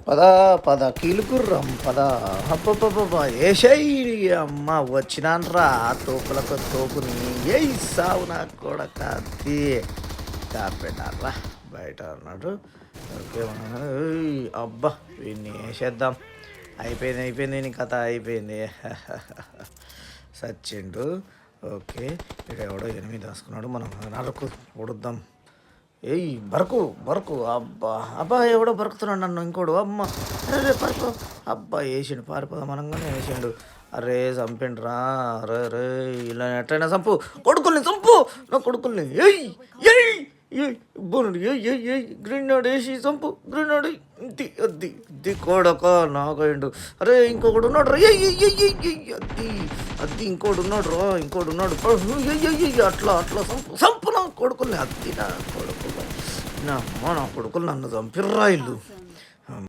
పద పద కీలుకుర్రం పద అబ్బబ్బబ్బ ఏషై అమ్మ వచ్చినాన్రా తోపులతో తోపుని ఏయ్ సావు నా కొడక పెట్టారా బయట ఉన్నాడు. ఓకే అబ్బా వీడిని వేసేద్దాం. అయిపోయింది నీ కథ అయిపోయింది. సచ్చిండు. ఓకే ఇక్కడ ఎవడో ఎనిమిది దాసుకున్నాడు. మనం నరకు ఉడుద్దాం. ఏయ్ బరకు అబ్బా అబ్బా ఎవడో బరుకుతున్నాడు నన్ను ఇంకోడు. అమ్మ అరే పరుకు అబ్బా వేసిండు పారిపోదాం అనగానే వేసిండు. అరే చంపిండ్రా. అరే రే ఇలా ఎట్లయినా చంపు కొడుకుల్ని చంపు నా కొడుకుల్ని. ఏయ్ ఏయ్ ఏయ్ బోనుడు ఏయ్ గ్రీనాడు వేసి చంపు గ్రీనాడు అద్ది కొడక నాకైండు. అరే ఇంకొకడు ఉన్నాడు రా. అద్ది ఇంకోటి ఉన్నాడు రా. అట్లా చంపు నా కొడుకుల్ని. అద్ది నా కొడుకులు నా కొడుకులు నన్ను చంపిర్రా ఇల్లు.